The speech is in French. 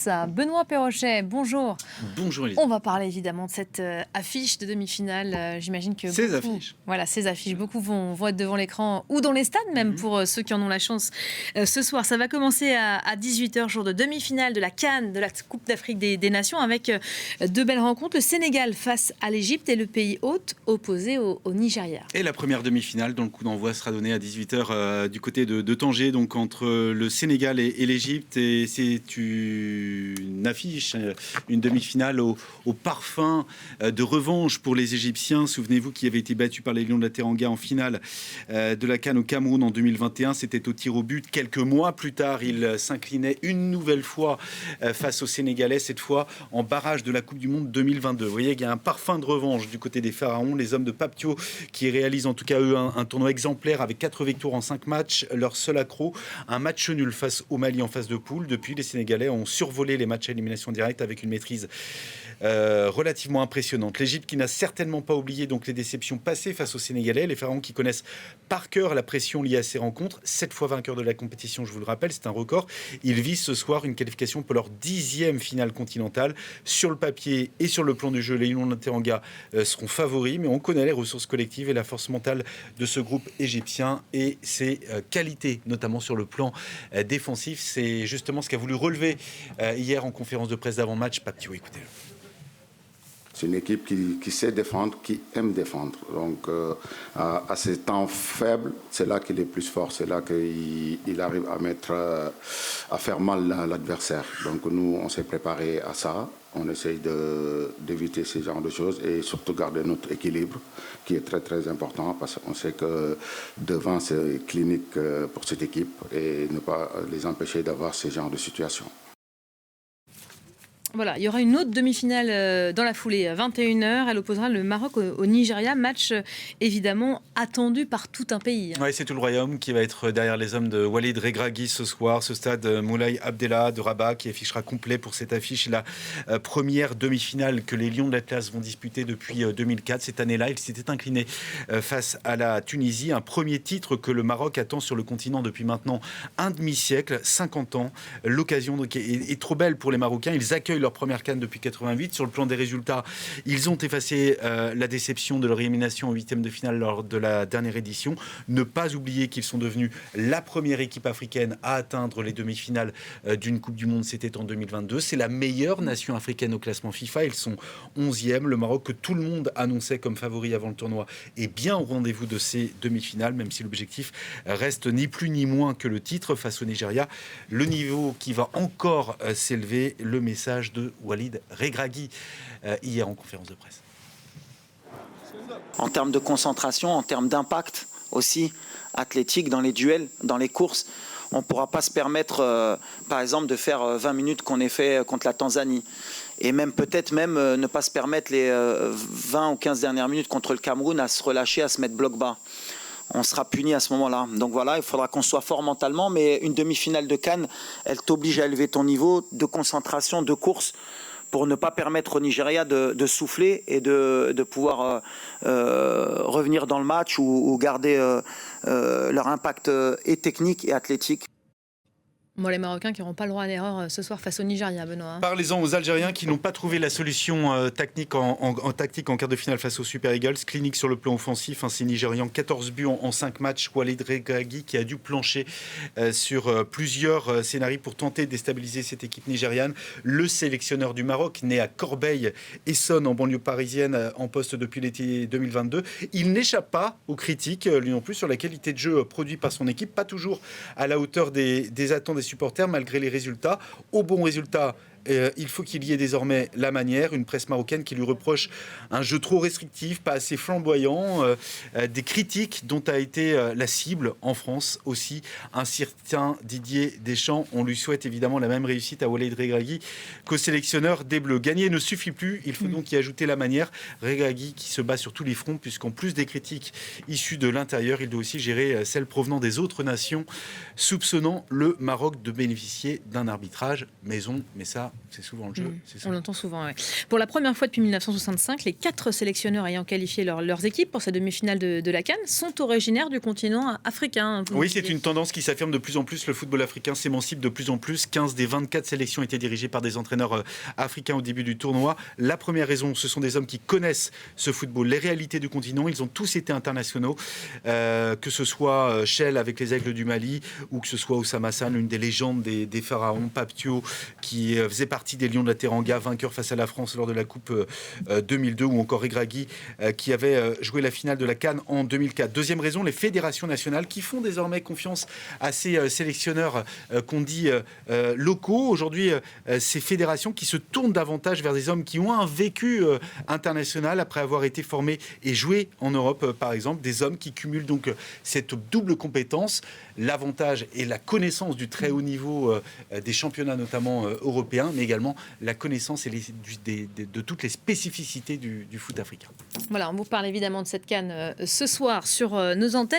Ça, Benoît Perrochet, bonjour. Bonjour Elisa. On va parler évidemment de cette affiche de demi-finale. J'imagine que Ces beaucoup, affiches. voilà, ces affiches, beaucoup vont être devant l'écran ou dans les stades même Mhm. pour ceux qui en ont la chance. Ce soir, ça va commencer à 18h, jour de demi-finale de la CAN, de la Coupe d'Afrique des Nations, avec deux belles rencontres. Le Sénégal face à l'Égypte et le pays hôte opposé au Nigeria. Et la première demi-finale, dont le coup d'envoi sera donné à 18h du côté de Tanger, donc entre le Sénégal et l'Égypte. Et c'est une affiche, une demi-finale au parfum de revanche pour les Égyptiens. Souvenez-vous qu'ils avaient été battus par les Lions de la Teranga en finale de la CAN au Cameroun en 2021. C'était au tir au but. Quelques mois plus tard, ils s'inclinaient une nouvelle fois face aux Sénégalais, cette fois en barrage de la Coupe du Monde 2022. Vous voyez qu'il y a un parfum de revanche du côté des Pharaons, les hommes de Papio qui réalisent en tout cas eux un tournoi exemplaire avec 4 victoires en 5 matchs. Leur seul accroc, un match nul face au Mali en phase de poule. Depuis, les Sénégalais ont survolé les matchs à élimination directe avec une maîtrise relativement impressionnante. L'Égypte qui n'a certainement pas oublié donc les déceptions passées face aux Sénégalais, les Pharaons qui connaissent par cœur la pression liée à ces rencontres, 7 fois vainqueurs de la compétition, je vous le rappelle, c'est un record. Ils visent ce soir une qualification pour leur 10e finale continentale. Sur le papier et sur le plan du jeu, les Lions de la Teranga seront favoris, mais on connaît les ressources collectives et la force mentale de ce groupe égyptien et ses qualités, notamment sur le plan défensif. C'est justement ce qu'a voulu relever hier en conférence de presse d'avant-match Papio. Écoutez-le. C'est une équipe qui sait défendre, qui aime défendre. Donc, à ces temps faibles, c'est là qu'il est plus fort. C'est là qu'il arrive à faire mal l'adversaire. Donc, nous, on s'est préparé à ça. On essaye d'éviter ce genre de choses et surtout garder notre équilibre, qui est très, très important parce qu'on sait que devant, c'est clinique pour cette équipe et ne pas les empêcher d'avoir ce genre de situation. Voilà, il y aura une autre demi-finale dans la foulée à 21h. Elle opposera le Maroc au Nigeria. Match évidemment attendu par tout un pays. Ouais, c'est tout le royaume qui va être derrière les hommes de Walid Regragui ce soir. Ce stade Moulay Abdellah de Rabat qui affichera complet pour cette affiche. La première demi-finale que les Lions de l'Atlas vont disputer depuis 2004. Cette année-là, ils s'étaient inclinés face à la Tunisie. Un premier titre que le Maroc attend sur le continent depuis maintenant un demi-siècle, 50 ans. L'occasion est trop belle pour les Marocains. Ils accueillent leur première CAN depuis 88. Sur le plan des résultats, ils ont effacé la déception de leur élimination en huitième de finale lors de la dernière édition. Ne pas oublier qu'ils sont devenus la première équipe africaine à atteindre les demi-finales d'une Coupe du Monde, c'était en 2022. C'est la meilleure nation africaine au classement FIFA. Ils sont 11e. Le Maroc, que tout le monde annonçait comme favori avant le tournoi, est bien au rendez-vous de ces demi-finales, même si l'objectif reste ni plus ni moins que le titre face au Nigeria. Le niveau qui va encore s'élever, le message de Walid Regragui hier en conférence de presse. En termes de concentration, en termes d'impact aussi athlétique dans les duels, dans les courses, on ne pourra pas se permettre, par exemple, de faire 20 minutes qu'on ait fait contre la Tanzanie. Et même peut-être ne pas se permettre les 20 ou 15 dernières minutes contre le Cameroun à se relâcher, à se mettre bloc bas. On sera puni à ce moment-là. Donc voilà, il faudra qu'on soit fort mentalement, mais une demi-finale de CAN, elle t'oblige à élever ton niveau de concentration, de course, pour ne pas permettre au Nigeria de souffler et de pouvoir revenir dans le match ou garder leur impact et technique et athlétique. Bon, les Marocains qui n'auront pas le droit à l'erreur ce soir face au Nigeria, Benoît. Parlez-en aux Algériens qui n'ont pas trouvé la solution tactique en quart de finale face aux Super Eagles. Clinique sur le plan offensif, ces Nigérians, 14 buts en 5 matchs. Walid Regragui qui a dû plancher sur plusieurs scénarios pour tenter de déstabiliser cette équipe nigériane. Le sélectionneur du Maroc, né à Corbeil-Essonnes en banlieue parisienne, en poste depuis l'été 2022. Il n'échappe pas aux critiques, lui non plus, sur la qualité de jeu produite par son équipe. Pas toujours à la hauteur des attentes des supporters malgré les résultats. Au bon résultat, il faut qu'il y ait désormais la manière. Une presse marocaine qui lui reproche un jeu trop restrictif, pas assez flamboyant, des critiques dont a été la cible en France aussi un certain Didier Deschamps. On lui souhaite évidemment la même réussite à Walid Regragui qu'au sélectionneur des Bleus. Gagner ne suffit plus, il faut donc y ajouter la manière. Regragui qui se bat sur tous les fronts, puisqu'en plus des critiques issues de l'intérieur, il doit aussi gérer celles provenant des autres nations, soupçonnant le Maroc de bénéficier d'un arbitrage maison. Mais ça, Voilà, c'est souvent le jeu. C'est ça. On l'entend souvent, ouais. Pour la première fois depuis 1965, les 4 sélectionneurs ayant qualifié leurs équipes pour cette demi-finale de la CAN sont originaires du continent africain. Oui, c'est une tendance qui s'affirme de plus en plus. Le football africain s'émancipe de plus en plus. 15 des 24 sélections étaient dirigées par des entraîneurs africains au début du tournoi. La première raison, ce sont des hommes qui connaissent ce football, les réalités du continent. Ils ont tous été internationaux, que ce soit Shell avec les Aigles du Mali ou que ce soit Oussama Hassan, une des légendes des pharaons, Papio, qui faisait partie des Lions de la Teranga, vainqueur face à la France lors de la Coupe 2002, ou encore Regragui, qui avait joué la finale de la CAN en 2004. Deuxième raison, les fédérations nationales qui font désormais confiance à ces sélectionneurs qu'on dit locaux. Aujourd'hui, ces fédérations qui se tournent davantage vers des hommes qui ont un vécu international après avoir été formés et joué en Europe, par exemple. Des hommes qui cumulent donc cette double compétence, l'avantage et la connaissance du très haut niveau des championnats notamment européens, mais également la connaissance et de toutes les spécificités du foot africain. Voilà, on vous parle évidemment de cette CAN ce soir sur nos antennes.